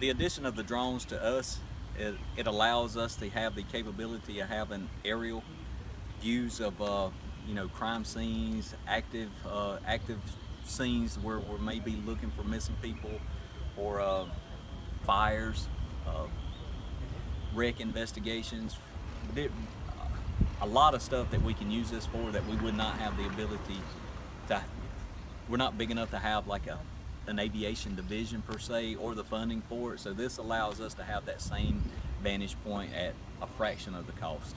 the addition of the drones to us, it allows us to have the capability of having aerial views of crime scenes, active scenes where we're maybe looking for missing people, or fires, uh, wreck investigations. A lot of stuff that we can use this for that we would not have the ability to. We're not big enough to have like an aviation division per se, or the funding for it. So this allows us to have that same vantage point at a fraction of the cost.